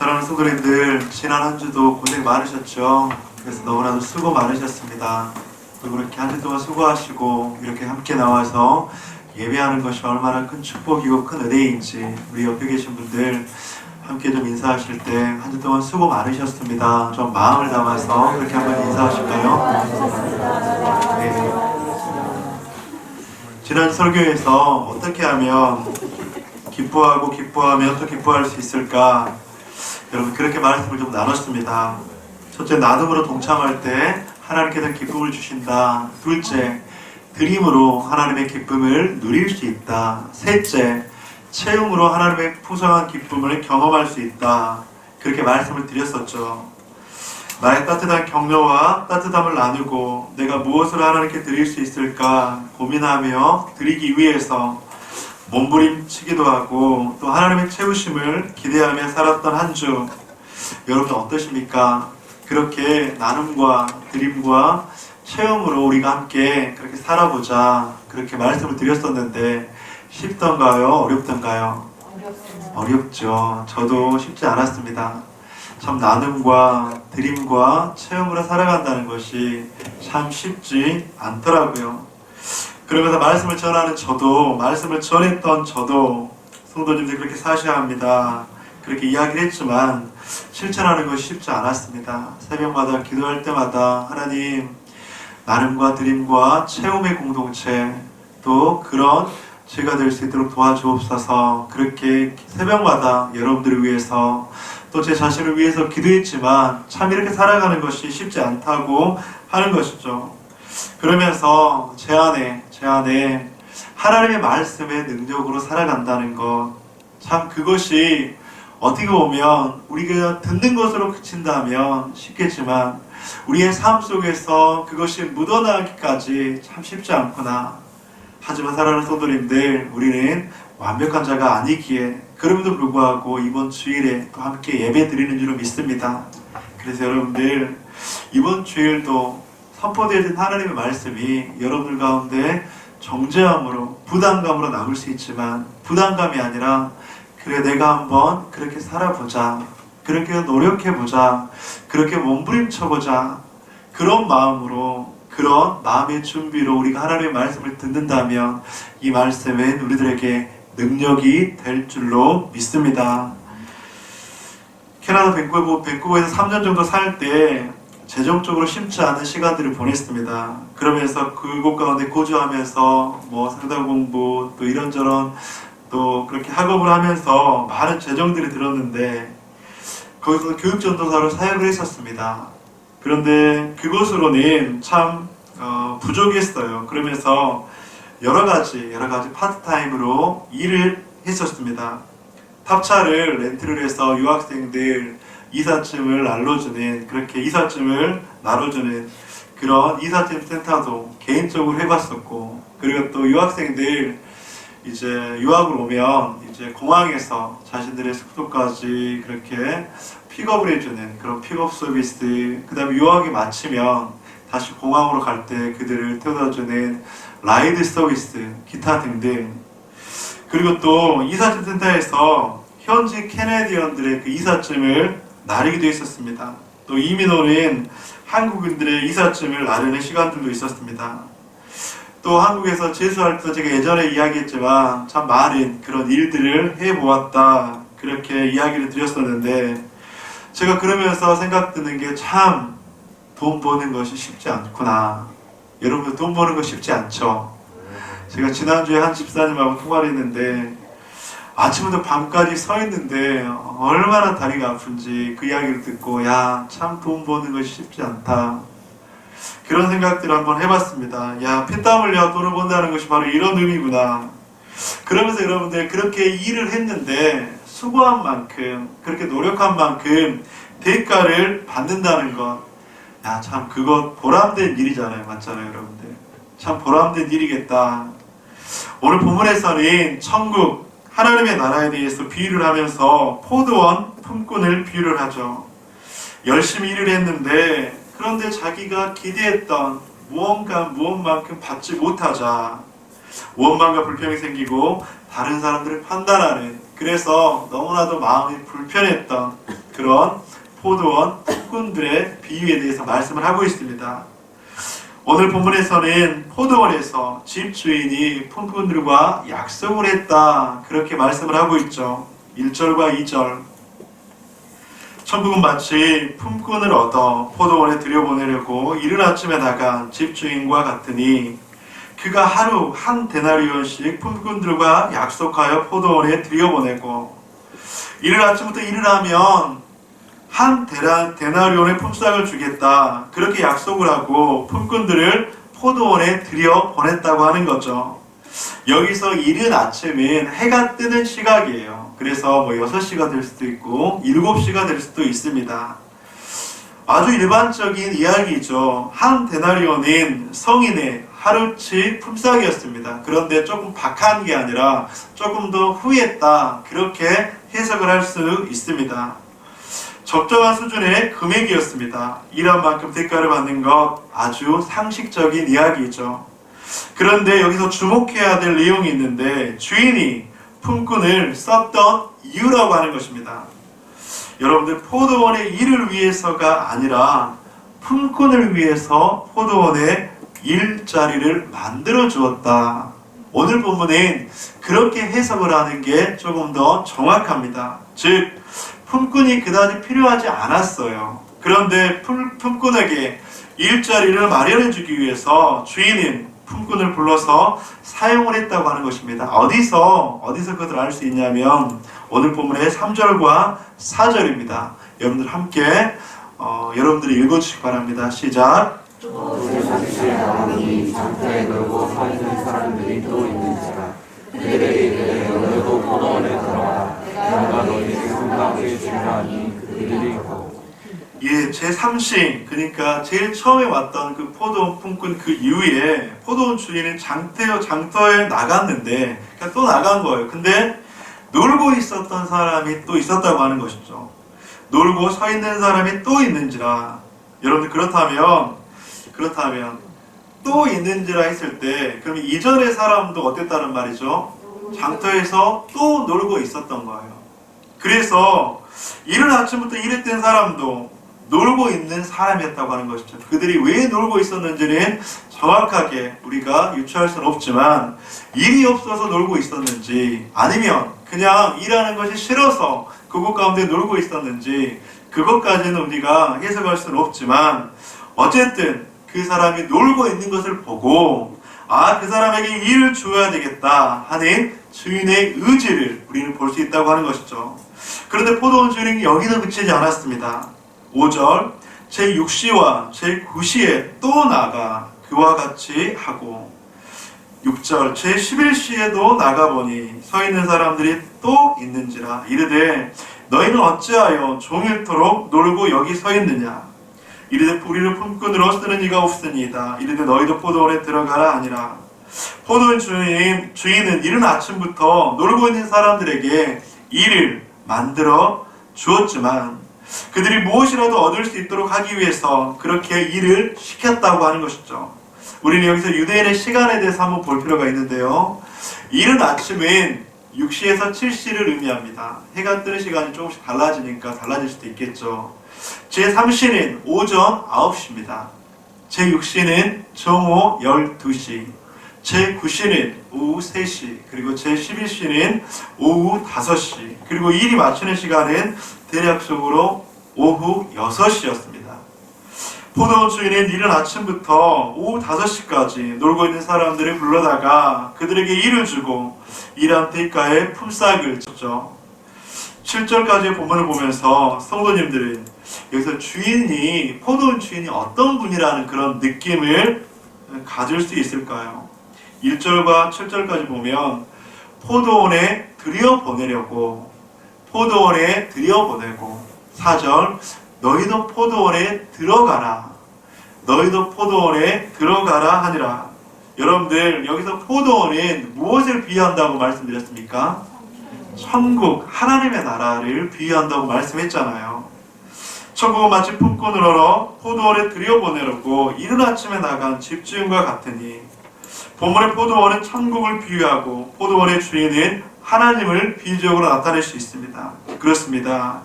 사랑하는 성도님들, 지난 한 주도 고생 많으셨죠? 그래서 너무나도 수고 많으셨습니다. 또 그렇게 한 주 동안 수고하시고 이렇게 함께 나와서 예배하는 것이 얼마나 큰 축복이고 큰 은혜인지 우리 옆에 계신 분들 함께 좀 인사하실 때 한 주 동안 수고 많으셨습니다. 좀 마음을 담아서 그렇게 한번 인사하실까요? 네. 지난 설교에서 어떻게 하면 기뻐하면 또 기뻐할 수 있을까? 여러분 그렇게 말씀을 좀 나눴습니다. 첫째, 나눔으로 동참할 때 하나님께서 기쁨을 주신다. 둘째, 드림으로 하나님의 기쁨을 누릴 수 있다. 셋째, 체험으로 하나님의 풍성한 기쁨을 경험할 수 있다. 그렇게 말씀을 드렸었죠. 나의 따뜻한 격려와 따뜻함을 나누고 내가 무엇을 하나님께 드릴 수 있을까 고민하며 드리기 위해서 몸부림치기도 하고 또 하나님의 채우심을 기대하며 살았던 한 주, 여러분 어떠십니까? 그렇게 나눔과 드림과 체험으로 우리가 함께 그렇게 살아보자 그렇게 말씀을 드렸었는데 쉽던가요? 어렵던가요? 어렵죠. 저도 쉽지 않았습니다. 참 나눔과 드림과 체험으로 살아간다는 것이 참 쉽지 않더라고요. 그러면서 말씀을 전하는 저도, 말씀을 전했던 저도 성도님들 그렇게 사셔야 합니다. 그렇게 이야기를 했지만 실천하는 것이 쉽지 않았습니다. 새벽마다 기도할 때마다 하나님, 나눔과 드림과 체험의 공동체, 또 그런 제가 될 수 있도록 도와주옵소서. 그렇게 새벽마다 여러분들을 위해서 또 제 자신을 위해서 기도했지만 참 이렇게 살아가는 것이 쉽지 않다고 하는 것이죠. 그러면서 제 안에 하나님의 말씀의 능력으로 살아간다는 것, 참 그것이 어떻게 보면 우리가 듣는 것으로 그친다면 쉽겠지만 우리의 삶 속에서 그것이 묻어나기까지 참 쉽지 않구나. 하지만 사랑하는 성도님들, 우리는 완벽한 자가 아니기에 그럼에도 불구하고 이번 주일에 또 함께 예배 드리는 줄로 믿습니다. 그래서 여러분들 이번 주일도 선포되어진 하나님의 말씀이 여러분들 가운데 정죄함으로 부담감으로 남을 수 있지만 부담감이 아니라 그래 내가 한번 그렇게 살아보자, 그렇게 노력해보자, 그렇게 몸부림쳐보자, 그런 마음으로, 그런 마음의 준비로 우리가 하나님의 말씀을 듣는다면 이 말씀은 우리들에게 능력이 될 줄로 믿습니다. 캐나다 밴쿠버에서 3년 정도 살 때 재정적으로 쉽지 않은 시간들을 보냈습니다. 그러면서 그곳 가운데 거주하면서 상담 공부 또 이런저런 또 그렇게 학업을 하면서 많은 재정들이 들었는데 거기서 교육전도사로 사역을 했었습니다. 그런데 그것으로는 참 부족했어요. 그러면서 여러 가지 파트타임으로 일을 했었습니다. 탑차를 렌트를 해서 유학생들 이삿짐을 나눠주는, 그렇게 이삿짐을 나눠주는 그런 이삿짐 센터도 개인적으로 해봤었고, 그리고 또 유학생들 이제 유학을 오면 이제 공항에서 자신들의 숙소까지 그렇게 픽업을 해주는 그런 픽업 서비스, 그 다음에 유학이 마치면 다시 공항으로 갈 때 그들을 태워다주는 라이드 서비스, 기타 등등. 그리고 또 이삿짐 센터에서 현지 캐네디언들의 그 이삿짐을 나르기도 했었습니다. 또 이민 오는 한국인들의 이삿짐을 나르는 시간들도 있었습니다. 또 한국에서 재수할 때 제가 예전에 이야기했지만 참 많은 그런 일들을 해보았다, 그렇게 이야기를 드렸었는데 제가 그러면서 생각드는 게 참 돈 버는 것이 쉽지 않구나. 여러분 돈 버는 거 쉽지 않죠? 제가 지난주에 한 집사님하고 통화를 했는데 아침부터 밤까지 서 있는데 얼마나 다리가 아픈지 그 이야기를 듣고 야, 참 돈 버는 것이 쉽지 않다. 그런 생각들을 한번 해봤습니다. 야, 피땀 흘려 돈을 번다는 것이 바로 이런 의미구나. 그러면서 여러분들 그렇게 일을 했는데 수고한 만큼, 그렇게 노력한 만큼 대가를 받는다는 것, 야, 참 그것 보람된 일이잖아요. 맞잖아요, 여러분들. 참 보람된 일이겠다. 오늘 본문에서는 천국, 하나님의 나라에 대해서 비유를 하면서 포도원 품꾼을 비유를 하죠. 열심히 일을 했는데 그런데 자기가 기대했던 무언만큼 받지 못하자 원망과 불평이 생기고 다른 사람들을 판단하는 그래서 너무나도 마음이 불편했던 그런 포도원 품꾼들의 비유에 대해서 말씀을 하고 있습니다. 오늘 본문에서는 포도원에서 집주인이 품꾼들과 약속을 했다, 그렇게 말씀을 하고 있죠. 1절과 2절. 천국은 마치 품꾼을 얻어 포도원에 들여보내려고 이른 아침에 나간 집주인과 같으니 그가 하루 한 데나리온씩 품꾼들과 약속하여 포도원에 들여보내고 이른 아침부터 일을 하면 한 데나리온의 품삯을 주겠다, 그렇게 약속을 하고 품꾼들을 포도원에 들여보냈다고 하는 거죠. 여기서 이른 아침은 해가 뜨는 시각이에요. 그래서 6시가 될 수도 있고 7시가 될 수도 있습니다. 아주 일반적인 이야기죠. 한 데나리온은 성인의 하루치 품삯이었습니다. 그런데 조금 박한 게 아니라 조금 더 후했다, 그렇게 해석을 할 수 있습니다. 적정한 수준의 금액이었습니다. 일한 만큼 대가를 받는 것, 아주 상식적인 이야기죠. 그런데 여기서 주목해야 될 내용이 있는데 주인이 품꾼을 썼던 이유라고 하는 것입니다. 여러분들, 포도원의 일을 위해서가 아니라 품꾼을 위해서 포도원의 일자리를 만들어 주었다. 오늘 본문은 그렇게 해석을 하는 게 조금 더 정확합니다. 즉, 품꾼이 그다지 필요하지 않았어요. 그런데 품꾼에게 일자리를 마련해 주기 위해서 주인은 품꾼을 불러서 사용을 했다고 하는 것입니다. 어디서 그것을 알 수 있냐면 오늘 본문의 3절과 4절입니다. 여러분들 함께 여러분들이 읽어주시기 바랍니다. 시작. 또 제3시에 나오니 장터에 놀고 서 있는 사람들이 또 있는지라 그들에게 이르되 너희도 포도원에 들어가라. 내가 너희에게 성강에 주리하니 그들이 가고. 예, 제3시, 그러니까 제일 처음에 왔던 그 포도원 품꾼 그 이후에 포도원 주인은 장터에 나갔는데 그러니까 또 나간 거예요. 근데 놀고 있었던 사람이 또 있었다고 하는 것이죠. 놀고 서 있는 사람이 또 있는지라. 여러분들, 그렇다면 또 있는지라 했을 때 그럼 이전의 사람도 어땠다는 말이죠? 장터에서 또 놀고 있었던 거예요. 그래서 이른 아침부터 일했던 사람도 놀고 있는 사람이었다고 하는 것이죠. 그들이 왜 놀고 있었는지는 정확하게 우리가 유추할 수는 없지만 일이 없어서 놀고 있었는지 아니면 그냥 일하는 것이 싫어서 그곳 가운데 놀고 있었는지 그것까지는 우리가 해석할 수는 없지만 어쨌든 그 사람이 놀고 있는 것을 보고 그 사람에게 일을 주어야 되겠다 하는 주인의 의지를 우리는 볼 수 있다고 하는 것이죠. 그런데 포도원 주인이 여기서 그치지 않았습니다. 5절, 제6시와 제9시에 또 나가 그와 같이 하고 6절, 제11시에도 나가보니 서 있는 사람들이 또 있는지라 이르되 너희는 어찌하여 종일토록 놀고 여기 서 있느냐. 이르되 우리를 품꾼으로 쓰는 이가 없으니이다. 이르되 너희도 포도원에 들어가라 하니라. 포도원 주인은 이른 아침부터 놀고 있는 사람들에게 일을 만들어 주었지만 그들이 무엇이라도 얻을 수 있도록 하기 위해서 그렇게 일을 시켰다고 하는 것이죠. 우리는 여기서 유대인의 시간에 대해서 한번 볼 필요가 있는데요. 이른 아침은 6시에서 7시를 의미합니다. 해가 뜨는 시간이 조금씩 달라지니까 달라질 수도 있겠죠. 제3시는 오전 9시입니다. 제6시는 정오 12시, 제9시는 오후 3시, 그리고 제11시는 오후 5시, 그리고 일이 마치는 시간은 대략적으로 오후 6시였습니다. 포도원 주인은 이른 아침부터 오후 5시까지 놀고 있는 사람들을 불러다가 그들에게 일을 주고 일한 대가에 품삯을 줬죠. 7절까지의 본문을 보면서 성도님들은 여기서 포도원 주인이 어떤 분이라는 그런 느낌을 가질 수 있을까요? 1절과 7절까지 보면 포도원에 들여보내고 4절, 너희도 포도원에 들어가라 하니라. 여러분들, 여기서 포도원은 무엇을 비유한다고 말씀드렸습니까? 천국, 하나님의 나라를 비유한다고 말씀했잖아요. 천국은 마치 품꾼을 얻어 포도원에 들여보내려고 이른 아침에 나간 집주인과 같으니 본문의 포도원은 천국을 비유하고 포도원의 주인은 하나님을 비유적으로 나타낼 수 있습니다. 그렇습니다.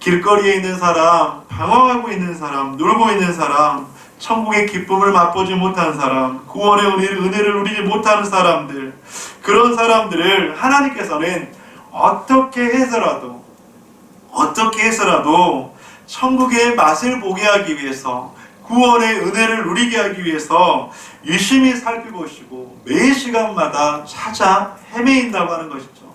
길거리에 있는 사람, 방황하고 있는 사람, 놀고 있는 사람, 천국의 기쁨을 맛보지 못한 사람, 구원의 은혜를 누리지 못하는 사람들, 그런 사람들을 하나님께서는 어떻게 해서라도 천국의 맛을 보게 하기 위해서, 구원의 은혜를 누리게 하기 위해서 유심히 살펴보시고 매 시간마다 찾아 헤매인다고 하는 것이죠.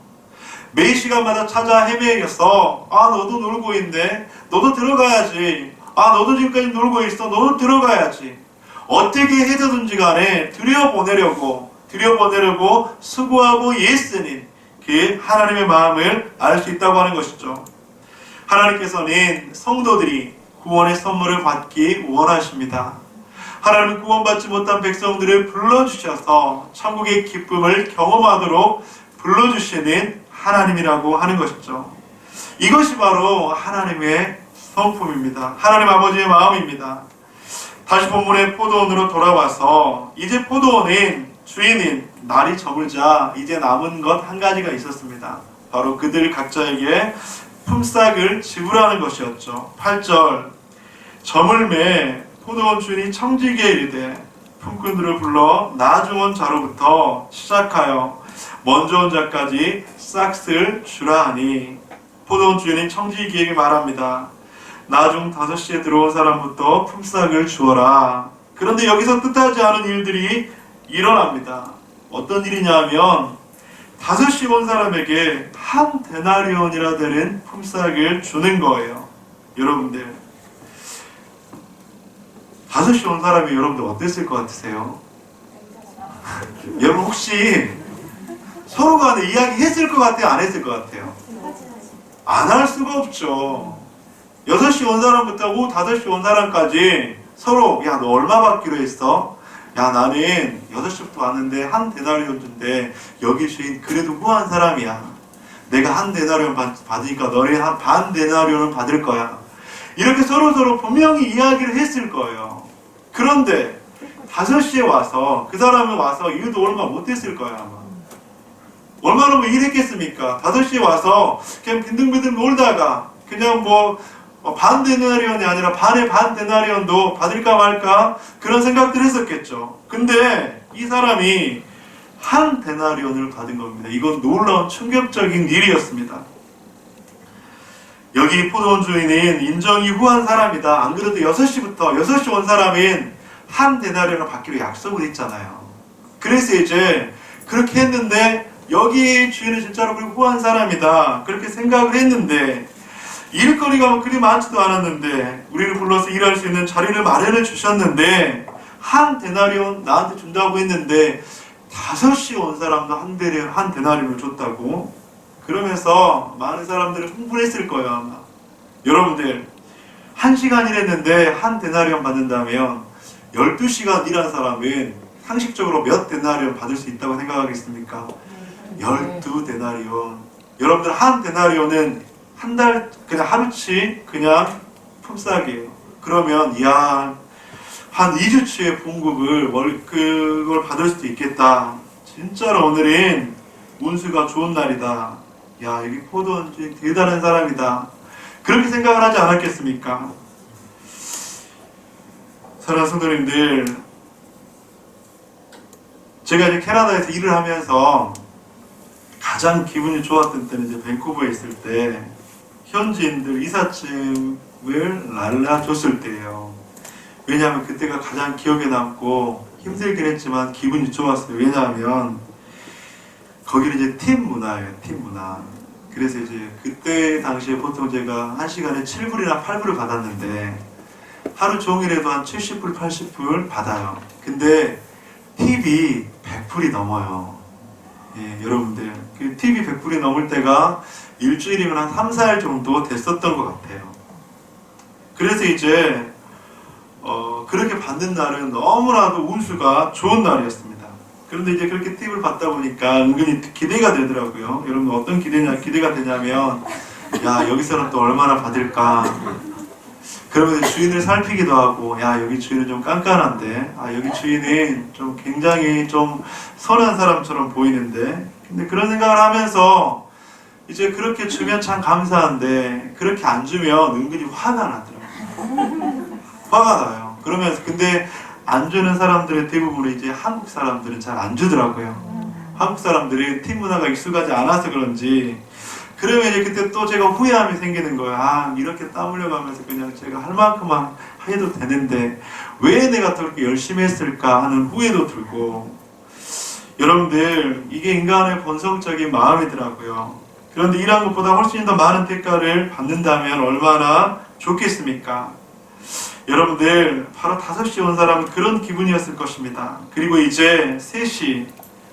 매 시간마다 찾아 헤매여서 너도 놀고 있네, 너도 들어가야지, 너도 지금까지 놀고 있어, 너도 들어가야지, 어떻게 해서든지 간에 들여보내려고 수고하고 애쓰는 그 하나님의 마음을 알 수 있다고 하는 것이죠. 하나님께서는 성도들이 구원의 선물을 받기 원하십니다. 하나님은 구원받지 못한 백성들을 불러주셔서 천국의 기쁨을 경험하도록 불러주시는 하나님이라고 하는 것이죠. 이것이 바로 하나님의 성품입니다. 하나님 아버지의 마음입니다. 다시 본문의 포도원으로 돌아와서 이제 포도원은 주인인 날이 저물자 이제 남은 것 한 가지가 있었습니다. 바로 그들 각자에게 품삯을 지불하는 것이었죠. 8절, 저물매 포도원 주인이 청지기에 이르되 품꾼들을 불러 나중온 자로부터 시작하여 먼저 온 자까지 싹쓸 주라 하니, 포도원 주인이 청지기에게 말합니다. 나중 5시에 들어온 사람부터 품삯을 주어라. 그런데 여기서 뜻하지 않은 일들이 일어납니다. 어떤 일이냐 하면 5시 온 사람에게 한 데나리온이라 되는 품삯을 주는 거예요. 여러분들, 5시 온 사람이 여러분들 어땠을 것 같으세요? 여러분 혹시 서로 간에 이야기 했을 것 같아요? 안 했을 것 같아요? 안 할 수가 없죠. 6시 온 사람부터 오후 5시 온 사람까지 서로 야, 너 얼마 받기로 했어? 야, 나는 6시부터 왔는데 한 데나리온 준대. 여기 주인 그래도 후한 사람이야. 내가 한 데나리온 받으니까 너네 한 반 데나리온을 받을 거야. 이렇게 서로 분명히 이야기를 했을 거예요. 그런데 5시에 와서 그 사람은 와서 일도 얼마 못했을 거야 아마. 얼마나 뭐 일했겠습니까? 5시에 와서 그냥 빈둥빈둥 놀다가 그냥 반 데나리온이 아니라 반의 반 데나리온도 받을까 말까 그런 생각들 했었겠죠. 근데 이 사람이 한 데나리온을 받은 겁니다. 이건 놀라운 충격적인 일이었습니다. 여기 포도원 주인은 인정이 후한 사람이다. 안 그래도 6시 온 사람인 한 데나리온을 받기로 약속을 했잖아요. 그래서 이제 그렇게 했는데 여기 주인은 진짜로 그렇게 후한 사람이다. 그렇게 생각을 했는데 일거리가 그리 많지도 않았는데 우리를 불러서 일할 수 있는 자리를 마련해 주셨는데 한 데나리온 나한테 준다고 했는데 5시 온 사람도 한 데나리온을 줬다고? 그러면서 많은 사람들이 흥분했을 거예요 아마. 여러분들 1시간 일했는데 한 데나리온 받는다면 12시간 일한 사람은 상식적으로 몇 데나리온 받을 수 있다고 생각하겠습니까? 12데나리온. 여러분들 한 데나리온은 한 달 그냥 하루치 그냥 품삯이에요. 그러면 한 2주치의 봉급을 그걸 받을 수도 있겠다. 진짜로 오늘은 운수가 좋은 날이다. 야, 여기 포도원 주인 대단한 사람이다. 그렇게 생각을 하지 않았겠습니까? 사랑하는 성도님들, 제가 이제 캐나다에서 일을 하면서 가장 기분이 좋았던 때는 이제 밴쿠버에 있을 때 현지인들 이삿짐을 날라줬을 때예요. 왜냐하면 그때가 가장 기억에 남고 힘들긴 했지만 기분이 좋았어요. 왜냐하면 거기는 이제 팀 문화예요. 팀 문화. 그래서 이제 그때 당시에 보통 제가 1시간에 7불이나 8불을 받았는데 하루 종일에도 한 70불, 80불 받아요. 근데 팁이 100불이 넘어요. 예, 여러분들 그 팁이 100불이 넘을 때가 일주일이면 한 3, 4일 정도 됐었던 것 같아요. 그래서 이제 그렇게 받는 날은 너무나도 운수가 좋은 날이었습니다. 그런데 이제 그렇게 팁을 받다 보니까 은근히 기대가 되더라고요. 여러분 어떤 기대가 되냐면 야, 여기서는 또 얼마나 받을까. 그러면서 주인을 살피기도 하고 야, 여기 주인은 좀 깐깐한데 여기 주인은 좀 굉장히 좀 선한 사람처럼 보이는데 근데 그런 생각을 하면서 이제 그렇게 주면 참 감사한데 그렇게 안 주면 은근히 화가 나더라고요. 화가 나요. 그러면서 근데 안 주는 사람들의 대부분은 이제 한국 사람들은 잘 안 주더라고요. 한국 사람들이 팀 문화가 익숙하지 않아서 그런지 그러면 이제 그때 또 제가 후회함이 생기는 거예요. 아, 이렇게 땀 흘려가면서 그냥 제가 할 만큼만 해도 되는데 왜 내가 더 그렇게 열심히 했을까 하는 후회도 들고, 여러분들 이게 인간의 본성적인 마음이더라고요. 그런데 이런 것보다 훨씬 더 많은 대가를 받는다면 얼마나 좋겠습니까? 여러분들 바로 5시에 온 사람은 그런 기분이었을 것입니다. 그리고 이제 3시,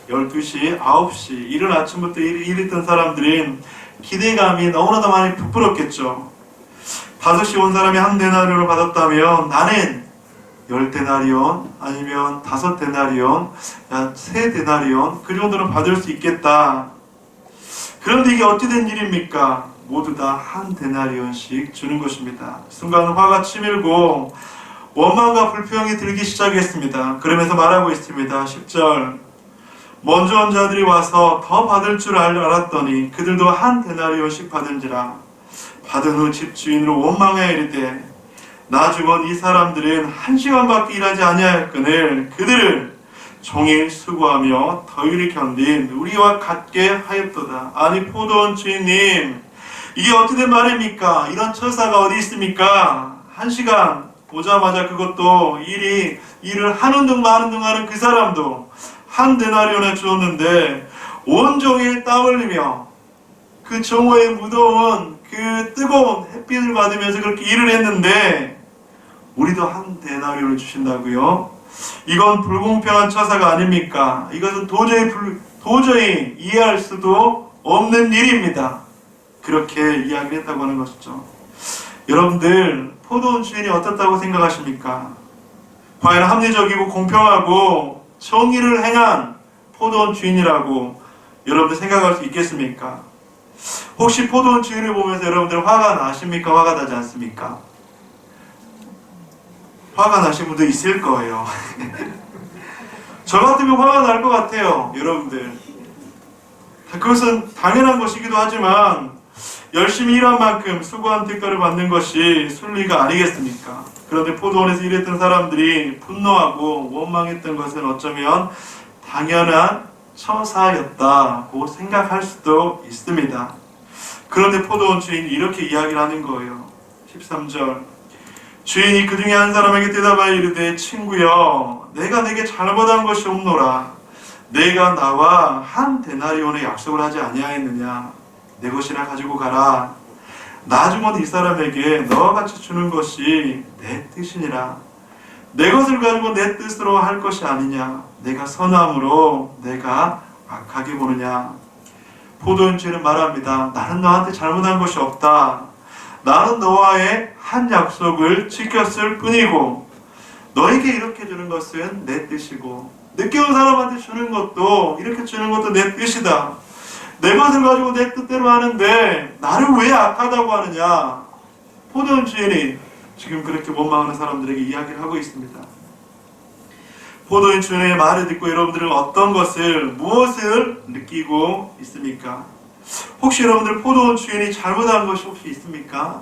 12시, 9시 이른 아침부터 일했던 사람들은 기대감이 너무나도 많이 부풀었겠죠. 5시 온 사람이 한 데나리온을 받았다면 나는 10데나리온 아니면 5데나리온, 3데나리온 그 정도는 받을 수 있겠다. 그런데 이게 어찌 된 일입니까? 모두 다 한 데나리온씩 주는 것입니다. 순간 화가 치밀고 원망과 불평이 들기 시작했습니다. 그러면서 말하고 있습니다. 10절, 먼저 온 자들이 와서 더 받을 줄 알았더니 그들도 한 데나리온씩 받은지라. 받은 후 집주인으로 원망하여 이르되 나중은 이 사람들은 1시간밖에 일하지 아니하였거늘 그들을 종일 수고하며 더위를 견딘 우리와 같게 하였도다. 아니 포도원 주인님, 이게 어찌된 말입니까? 이런 처사가 어디 있습니까? 1시간 보자마자 그것도 일을 하는 둥 마는 둥 하는 그 사람도 한 데나리온에 주었는데 온종일 땀 흘리며 그 정오의 무더운 그 뜨거운 햇빛을 받으면서 그렇게 일을 했는데 우리도 한 데나리온을 주신다고요? 이건 불공평한 처사가 아닙니까? 이것은 도저히 이해할 수도 없는 일입니다. 그렇게 이야기를 했다고 하는 것이죠. 여러분들 포도원 주인이 어떻다고 생각하십니까? 과연 합리적이고 공평하고 정의를 행한 포도원 주인이라고 여러분들 생각할 수 있겠습니까? 혹시 포도원 주인을 보면서 여러분들 화가 나십니까? 화가 나지 않습니까? 화가 나신 분도 있을 거예요. 저 같으면 화가 날 것 같아요. 여러분들 그것은 당연한 것이기도 하지만 열심히 일한 만큼 수고한 대가를 받는 것이 순리가 아니겠습니까? 그런데 포도원에서 일했던 사람들이 분노하고 원망했던 것은 어쩌면 당연한 처사였다고 생각할 수도 있습니다. 그런데 포도원 주인이 이렇게 이야기를 하는 거예요. 13절, 주인이 그 중에 한 사람에게 대답하여 이르되 친구여, 내가 내게 잘못한 것이 없노라. 내가 나와 한 데나리온의 약속을 하지 아니하였느냐? 내 것이나 가지고 가라. 나중은 이 사람에게 너와 같이 주는 것이 내 뜻이니라. 내 것을 가지고 내 뜻으로 할 것이 아니냐? 내가 선함으로 내가 악하게 보느냐? 포도원 주인은 말합니다. 나는 너한테 잘못한 것이 없다. 나는 너와의 한 약속을 지켰을 뿐이고 너에게 이렇게 주는 것은 내 뜻이고 늦게 온 사람한테 주는 것도 이렇게 주는 것도 내 뜻이다. 내 것을 가지고 내 뜻대로 하는데 나를 왜 악하다고 하느냐? 포도원 주인이 지금 그렇게 원망하는 사람들에게 이야기를 하고 있습니다. 포도원 주인의 말을 듣고 여러분들은 어떤 것을, 무엇을 느끼고 있습니까? 혹시 여러분들 포도원 주인이 잘못한 것이 혹시 있습니까?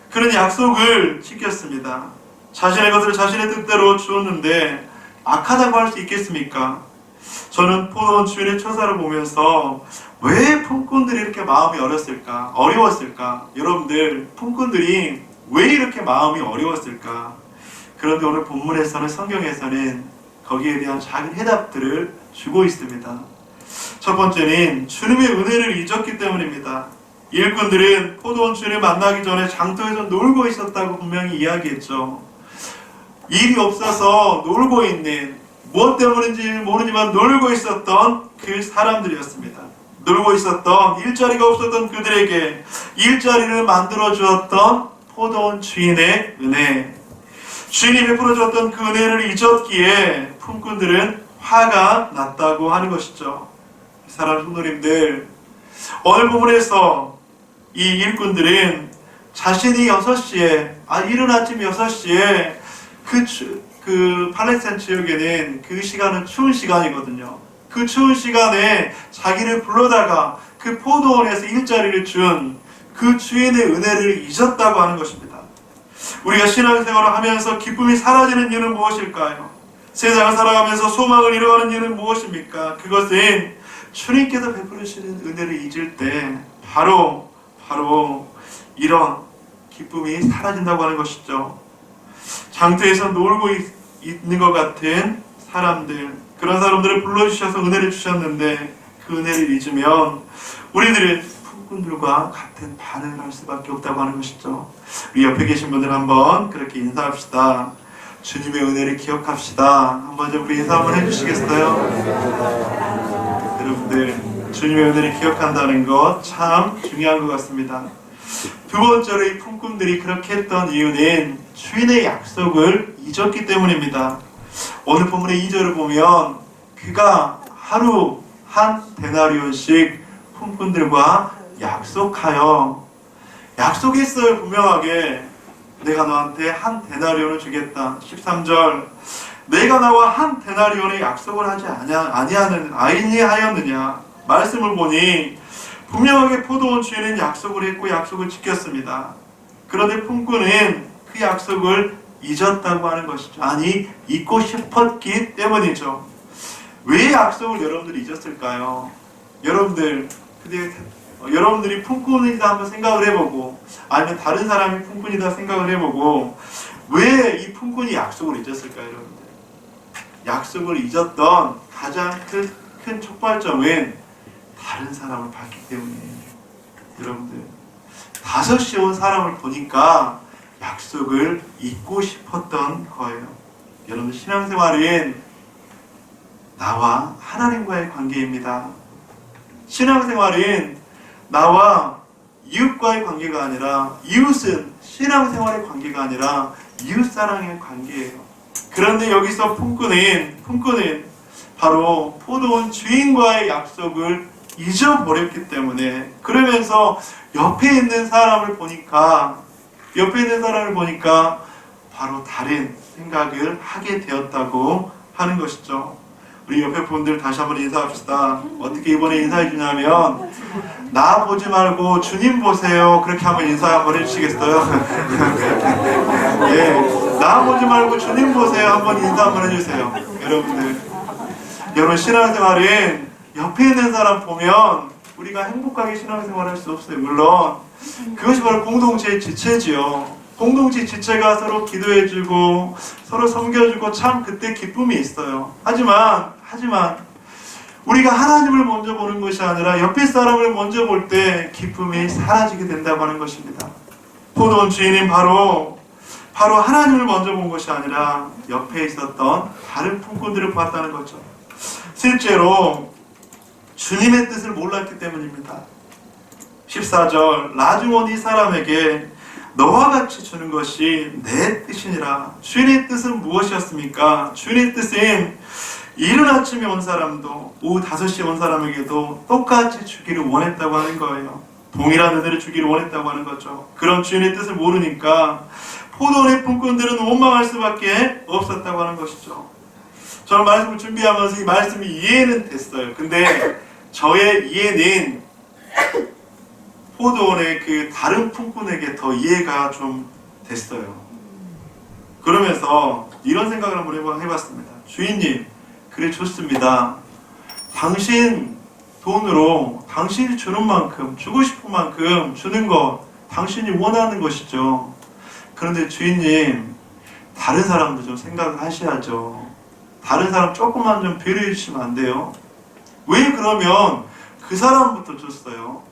그런 약속을 지켰습니다. 자신의 것을 자신의 뜻대로 주었는데 악하다고 할 수 있겠습니까? 저는 포도원 주인의 처사를 보면서 왜 품꾼들이 이렇게 마음이 어려웠을까? 여러분들 품꾼들이 왜 이렇게 마음이 어려웠을까? 그런데 오늘 본문에서는, 성경에서는 거기에 대한 작은 해답들을 주고 있습니다. 첫 번째는 주님의 은혜를 잊었기 때문입니다. 일꾼들은 포도원 주인을 만나기 전에 장터에서 놀고 있었다고 분명히 이야기했죠. 일이 없어서 놀고 있는, 무엇 때문인지 모르지만 놀고 있었던 그 사람들이었습니다. 놀고 있었던, 일자리가 없었던 그들에게 일자리를 만들어 주었던 포도원 주인의 은혜, 주인이 베풀어 주었던 그 은혜를 잊었기에 품꾼들은 화가 났다고 하는 것이죠. 사랑하는 성도님들, 오늘 부분에서 이 일꾼들은 자신이 6시에, 이른 아침 6시에 그 팔레스타인 지역에는 그 시간은 추운 시간이거든요. 그 추운 시간에 자기를 불러다가 그 포도원에서 일자리를 준 그 주인의 은혜를 잊었다고 하는 것입니다. 우리가 신앙생활을 하면서 기쁨이 사라지는 이유는 무엇일까요? 세상을 살아가면서 소망을 잃어가는 이유는 무엇입니까? 그것은 주님께서 베풀으시는 은혜를 잊을 때 바로 이런 기쁨이 사라진다고 하는 것이죠. 장터에서 놀고 있는 것 같은 사람들, 그런 사람들을 불러주셔서 은혜를 주셨는데 그 은혜를 잊으면 우리들은 품꾼들과 같은 반응을 할 수밖에 없다고 하는 것이죠. 우리 옆에 계신 분들 한번 그렇게 인사합시다. 주님의 은혜를 기억합시다. 한번 좀 우리 인사 한번 해주시겠어요? 여러분들, 주님의 은혜를 기억한다는 것 참 중요한 것 같습니다. 두 번째로 이 품꾼들이 그렇게 했던 이유는 주인의 약속을 잊었기 때문입니다. 오늘 본문의 2절을 보면 그가 하루 한 데나리온씩 품꾼들과 약속했어요. 분명하게 내가 너한테 한 데나리온을 주겠다. 13절 내가 나와 한 데나리온의 약속을 하지 아니하였느냐. 말씀을 보니 분명하게 포도원 주인은 약속을 했고 약속을 지켰습니다. 그런데 품꾼은 그 약속을 잊었다고 하는 것이죠. 아니, 잊고 싶었기 때문이죠. 왜 약속을 여러분들이 잊었을까요? 여러분들이 품꾼이다 한번 생각을 해보고, 아니면 다른 사람이 품꾼이다 생각을 해보고, 왜 이 품꾼이 약속을 잊었을까요, 여러분들? 약속을 잊었던 가장 큰 촉발점은 다른 사람을 봤기 때문이에요. 여러분들, 5시 온 사람을 보니까 약속을 잊고 싶었던 거예요. 여러분, 신앙생활은 나와 하나님과의 관계입니다. 신앙생활은 나와 이웃과의 관계가 아니라, 이웃은 신앙생활의 관계가 아니라 이웃사랑의 관계예요. 그런데 여기서 품꾼은 바로 포도원 주인과의 약속을 잊어버렸기 때문에, 그러면서 옆에 있는 사람을 보니까 바로 다른 생각을 하게 되었다고 하는 것이죠. 우리 옆에 분들 다시 한번 인사합시다. 어떻게 이번에 인사해 주냐면, 나 보지 말고 주님 보세요. 그렇게 한번 인사 한번 해주시겠어요? 예, 나 보지 말고 주님 보세요. 한번 인사 한번 해주세요. 여러분, 신앙생활은 옆에 있는 사람 보면 우리가 행복하게 신앙생활을 할 수 없어요. 물론 그것이 바로 공동체의 지체지요. 공동체 지체가 서로 기도해주고 서로 섬겨주고 참 그때 기쁨이 있어요. 하지만 우리가 하나님을 먼저 보는 것이 아니라 옆에 사람을 먼저 볼 때 기쁨이 사라지게 된다고 하는 것입니다. 포도원 주인은 바로 하나님을 먼저 본 것이 아니라 옆에 있었던 다른 품꾼들을 봤다는 거죠. 실제로 주님의 뜻을 몰랐기 때문입니다. 14절 나중온 이 사람에게 너와 같이 주는 것이 내 뜻이니라. 주인의 뜻은 무엇이었습니까? 주인의 뜻은 이른 아침에 온 사람도 오후 5시에 온 사람에게도 똑같이 주기를 원했다고 하는 거예요. 동일한 은혜를 주기를 원했다고 하는 거죠. 그런 주인의 뜻을 모르니까 포도원의 품꾼들은 원망할 수밖에 없었다고 하는 것이죠. 저는 말씀을 준비하면서 이 말씀이 이해는 됐어요. 근데 저의 이해는 포도원의 그 다른 품꾼에게 더 이해가 좀 됐어요. 그러면서 이런 생각을 한번 해봤습니다. 주인님, 그래 좋습니다. 당신 돈으로 당신이 주는 만큼, 주고 싶은 만큼 주는 것 당신이 원하는 것이죠. 그런데 주인님, 다른 사람도 좀 생각을 하셔야죠. 다른 사람 조금만 좀 배려해 주시면 안 돼요? 왜 그러면 그 사람부터 줬어요?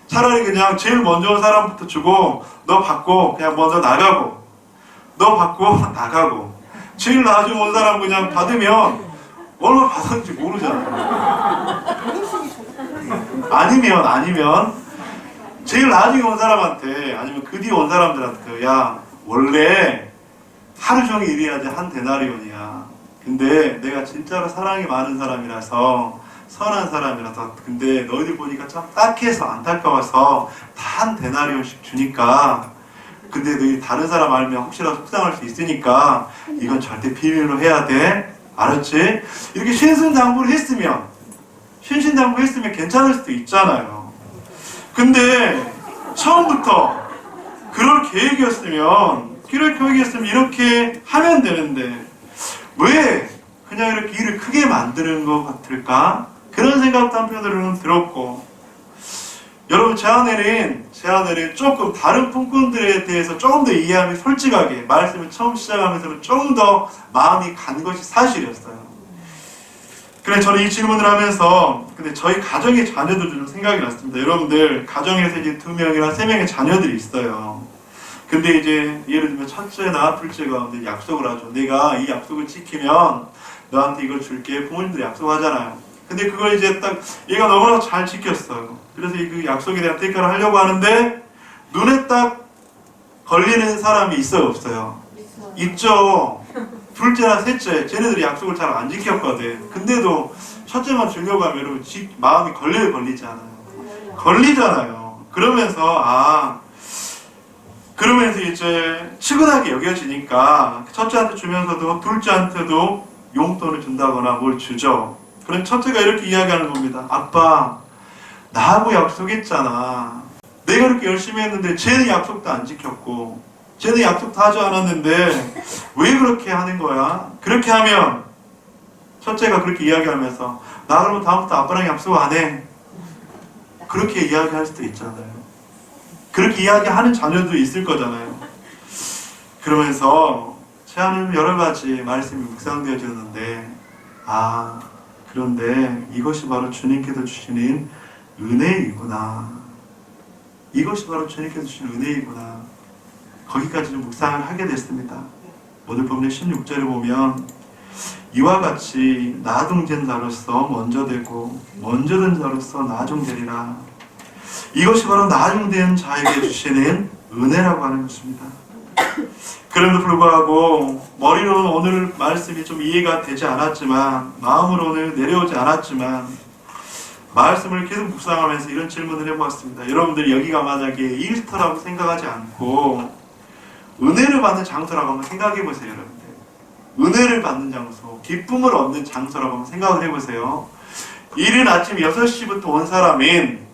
차라리 그냥 제일 먼저 온 사람부터 주고 너 받고 그냥 먼저 나가고, 너 받고 나가고, 제일 나중에 온 사람 그냥 받으면 얼마 받았는지 모르잖아요. 아니면 제일 나중에 온 사람한테, 아니면 그 뒤에 온 사람들한테, 야 원래 하루 종일 일해야지 한 데나리온이야. 근데 내가 진짜로 사랑이 많은 사람이라서, 선한 사람이라서, 근데 너희들 보니까 참 딱해서 안타까워서 다 한 데나리온씩 주니까, 근데 너희 다른 사람 알면 혹시라도 속상할 수 있으니까 이건 절대 비밀로 해야 돼. 알았지? 이렇게 신승장구를 했으면 신신당부했으면 괜찮을 수도 있잖아요. 근데 처음부터 그럴 계획이었으면 이렇게 하면 되는데 왜 그냥 이렇게 일을 크게 만드는 것 같을까? 그런 생각도 한편으로는 들었고, 여러분 제 안에는 조금 다른 품꾼들에 대해서 조금 더 이해하면 솔직하게 말씀을 처음 시작하면서는 조금 더 마음이 간 것이 사실이었어요. 그래 저는 이 질문을 하면서 근데 저희 가정의 자녀들도 좀 생각이 났습니다. 여러분들 가정에서 이제 2명이나 3명의 자녀들이 있어요. 근데 이제 예를 들면 첫째나 둘째가 약속을 하죠. 내가 이 약속을 지키면 너한테 이걸 줄게. 부모님들이 약속하잖아요. 근데 그걸 이제 딱 얘가 너무나 잘 지켰어요. 그래서 그 약속에 대한 대가를 하려고 하는데 눈에 딱 걸리는 사람이 있어요, 없어요? 있죠. 둘째나 셋째, 쟤네들이 약속을 잘 안 지켰거든. 근데도 첫째만 주려고 하면 여러분 마음이 걸리지 않아요? 걸리잖아요. 그러면서 이제 측은하게 여겨지니까 첫째한테 주면서도 둘째한테도 용돈을 준다거나 뭘 주죠. 그럼 첫째가 이렇게 이야기하는 겁니다. 아빠, 나하고 약속했잖아. 내가 이렇게 열심히 했는데 쟤는 약속도 안 지켰고 쟤는 약속도 하지 않았는데 왜 그렇게 하는 거야? 그렇게 하면 첫째가 그렇게 이야기하면서 나 그러면 다음부터 아빠랑 약속 안 해. 그렇게 이야기할 수도 있잖아요. 그렇게 이야기하는 자녀도 있을 거잖아요. 그러면서 제 안에는 여러 가지 말씀이 묵상되어졌는데 그런데 이것이 바로 주님께서 주시는 은혜이구나. 이것이 바로 주님께서 주시는 은혜이구나. 거기까지 좀 묵상을 하게 됐습니다. 오늘 본문 16절을 보면 이와 같이 나중된 자로서 먼저 되고 먼저 된 자로서 나중되리라. 이것이 바로 나중된 자에게 주시는 은혜라고 하는 것입니다. 그럼에도 불구하고 머리로는 오늘 말씀이 좀 이해가 되지 않았지만 마음으로는 내려오지 않았지만 말씀을 계속 묵상하면서 이런 질문을 해보았습니다. 여러분들이 여기가 만약에 일터라고 생각하지 않고 은혜를 받는 장소라고 한번 생각해 보세요. 여러분들 은혜를 받는 장소, 기쁨을 얻는 장소라고 한번 생각을 해보세요. 이른 아침 6시부터 온 사람은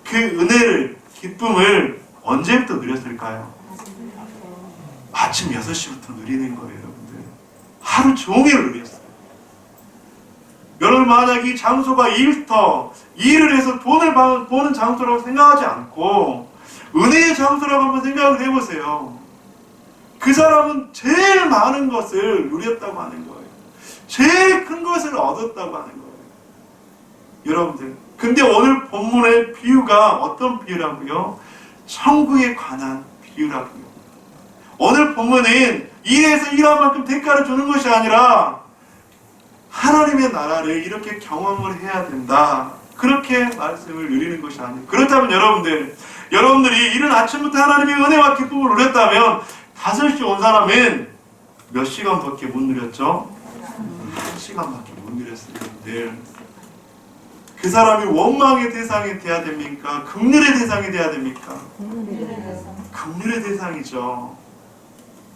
그 은혜를, 기쁨을 언제부터 누렸을까요? 아침 6시부터 누리는 거예요. 여러분들 하루 종일 누렸어요. 여러분 만약 이 장소가 일터, 일을 해서 돈을 버는 장소라고 생각하지 않고 은혜의 장소라고 한번 생각을 해보세요. 그 사람은 제일 많은 것을 누렸다고 하는 거예요. 제일 큰 것을 얻었다고 하는 거예요. 여러분들 근데 오늘 본문의 비유가 어떤 비유라고요? 천국에 관한 비유라고요. 오늘 본문은 일해서 일한 만큼 대가를 주는 것이 아니라 하나님의 나라를 이렇게 경험을 해야 된다. 그렇게 말씀을 누리는 것이 아니에요. 그렇다면 여러분들이 이른 아침부터 하나님의 은혜와 기쁨을 누렸다면 5시 온 사람은 몇 시간밖에 못 누렸죠? 1시간밖에 못 누렸어요. 그 사람이 원망의 대상이 돼야 됩니까? 긍휼의 대상이 돼야 됩니까? 긍휼의 대상이죠.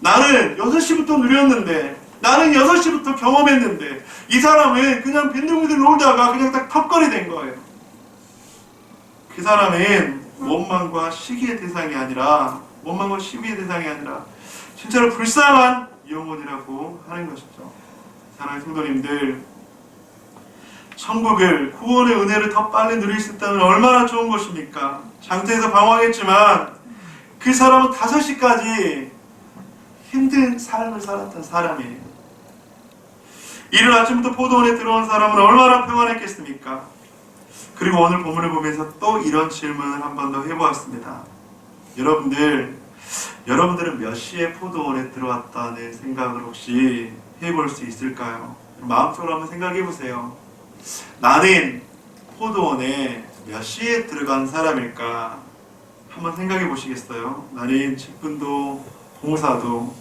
나는 6시부터 누렸는데, 나는 6시부터 경험했는데, 이 사람은 그냥 빈둥빈둥 놀다가 그냥 딱 턱걸이 된 거예요. 그 사람은 원망과 시기의 대상이 아니라, 진짜로 불쌍한 영혼이라고 하는 것이죠. 사랑하는 성도님들, 천국을, 구원의 은혜를 더 빨리 누릴 수 있다면 얼마나 좋은 것입니까? 장터에서 방황했지만 그 사람은 5시까지 힘든 삶을 살았던 사람이에요. 이른 아침부터 포도원에 들어온 사람은 얼마나 평안했겠습니까? 그리고 오늘 본문을 보면서 또 이런 질문을 한 번 더 해보았습니다. 여러분들은 몇 시에 포도원에 들어왔다는 생각을 혹시 해볼 수 있을까요? 마음속으로 한번 생각해 보세요. 나는 포도원에 몇 시에 들어간 사람일까? 한번 생각해 보시겠어요? 나는 직분도 봉사도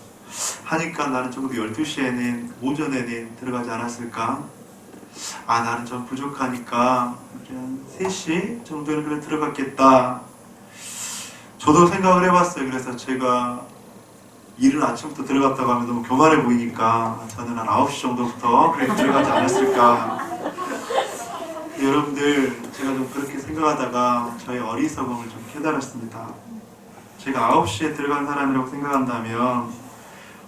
하니까 나는 적어도 12시에는 오전에는 들어가지 않았을까? 나는 좀 부족하니까 한 3시 정도는 그래 들어갔겠다. 저도 생각을 해봤어요. 그래서 제가 이른 아침부터 들어갔다고 하면 너무 교만해 보이니까 저는 한 9시 정도부터 그래 들어가지 않았을까. 여러분들, 제가 좀 그렇게 생각하다가 저의 어리석음을 좀 깨달았습니다. 제가 9시에 들어간 사람이라고 생각한다면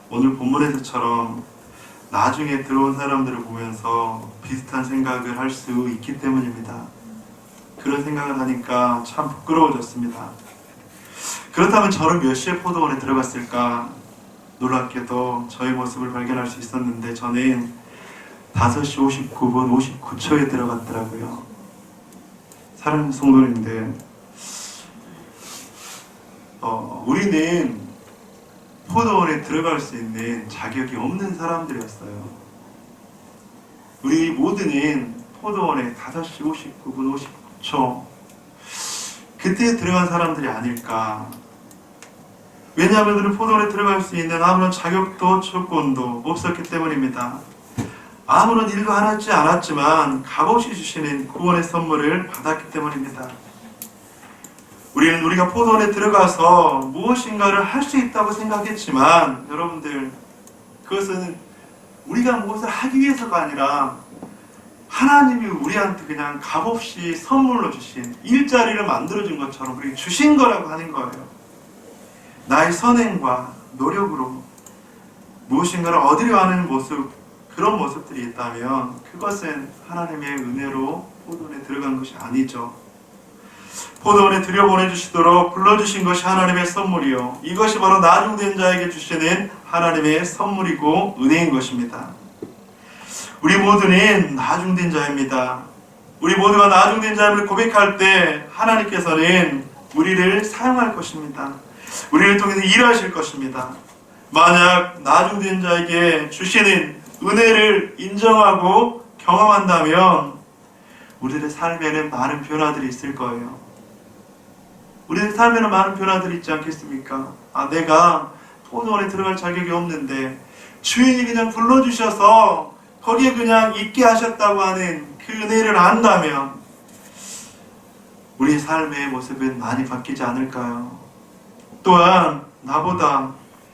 오늘 본문에서처럼 나중에 들어온 사람들을 보면서 비슷한 생각을 할 수 있기 때문입니다. 그런 생각을 하니까 참 부끄러워졌습니다. 그렇다면 저는 몇 시에 포도원에 들어갔을까? 놀랍게도 저의 모습을 발견할 수 있었는데 저는 5시 59분 59초에 들어갔더라고요. 사랑하는 성도님들, 우리는 포도원에 들어갈 수 있는 자격이 없는 사람들이었어요. 우리 모두는 포도원에 5시 59분 59초 그때 들어간 사람들이 아닐까. 왜냐하면 우리는 포도원에 들어갈 수 있는 아무런 자격도 조건도 없었기 때문입니다. 아무런 일도 하지 않았지만 값없이 주시는 구원의 선물을 받았기 때문입니다. 우리는 우리가 포도원에 들어가서 무엇인가를 할 수 있다고 생각했지만 여러분들, 그것은 우리가 무엇을 하기 위해서가 아니라 하나님이 우리한테 그냥 값없이 선물로 주신, 일자리를 만들어준 것처럼 우리에게 주신 거라고 하는 거예요. 나의 선행과 노력으로 무엇인가를 얻으려 하는 모습, 그런 모습들이 있다면 그것은 하나님의 은혜로 포도원에 들어간 것이 아니죠. 포도원에 들여보내주시도록 불러주신 것이 하나님의 선물이요, 이것이 바로 나중된 자에게 주시는 하나님의 선물이고 은혜인 것입니다. 우리 모두는 나중된 자입니다. 우리 모두가 나중된 자임을 고백할 때 하나님께서는 우리를 사용할 것입니다. 우리를 통해서 일하실 것입니다. 만약 나중된 자에게 주시는 은혜를 인정하고 경험한다면 우리의 삶에는 많은 변화들이 있을 거예요. 우리의 삶에는 많은 변화들이 있지 않겠습니까? 내가 포도원에 들어갈 자격이 없는데 주인이 그냥 불러주셔서 거기에 그냥 있게 하셨다고 하는 그 은혜를 안다면 우리 삶의 모습은 많이 바뀌지 않을까요? 또한 나보다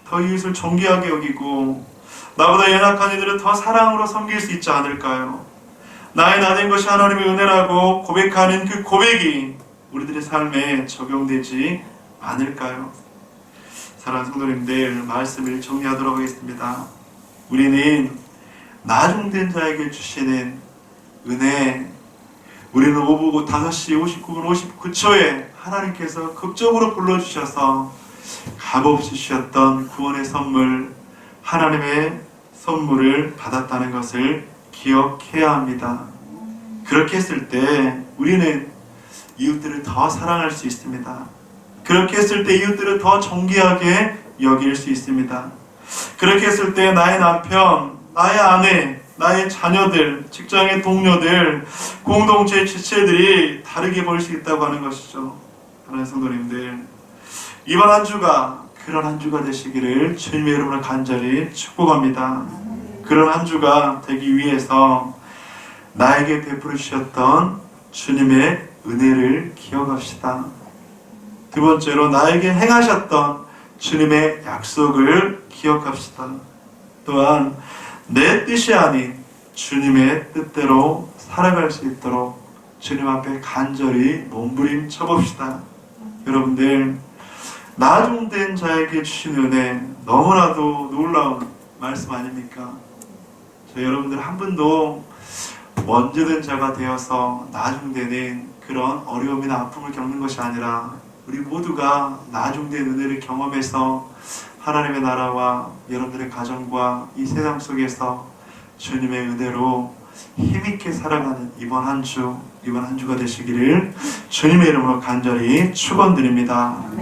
더 이웃을 존귀하게 여기고 나보다 연약한 이들을 더 사랑으로 섬길 수 있지 않을까요? 나의 나된 것이 하나님의 은혜라고 고백하는 그 고백이 우리들의 삶에 적용되지 않을까요? 사랑하는 성도님들, 말씀을 정리하도록 하겠습니다. 우리는 나중된 자에게 주시는 은혜, 우리는 오후 5시 59분 59초에 하나님께서 극적으로 불러주셔서 값없이 주셨던 구원의 선물, 하나님의 선물을 받았다는 것을 기억해야 합니다. 그렇게 했을 때 우리는 이웃들을 더 사랑할 수 있습니다. 그렇게 했을 때 이웃들을 더 존귀하게 여길 수 있습니다. 그렇게 했을 때 나의 남편, 나의 아내, 나의 자녀들, 직장의 동료들, 공동체의 지체들이 다르게 보일 수 있다고 하는 것이죠. 하나님의 성도님들, 이번 한 주가 그런 한 주가 되시기를 주님의 이름으로 간절히 축복합니다. 그런 한 주가 되기 위해서 나에게 베풀어 주셨던 주님의 은혜를 기억합시다. 두 번째로 나에게 행하셨던 주님의 약속을 기억합시다. 또한 내 뜻이 아닌 주님의 뜻대로 살아갈 수 있도록 주님 앞에 간절히 몸부림쳐 봅시다. 여러분들, 나중된 자에게 주신 은혜, 너무나도 놀라운 말씀 아닙니까? 저 여러분들 한 분도 먼저된 자가 되어서 나중되는 그런 어려움이나 아픔을 겪는 것이 아니라 우리 모두가 나중된 은혜를 경험해서 하나님의 나라와 여러분들의 가정과 이 세상 속에서 주님의 은혜로 힘있게 살아가는 이번 한 주가 되시기를 주님의 이름으로 간절히 축원드립니다.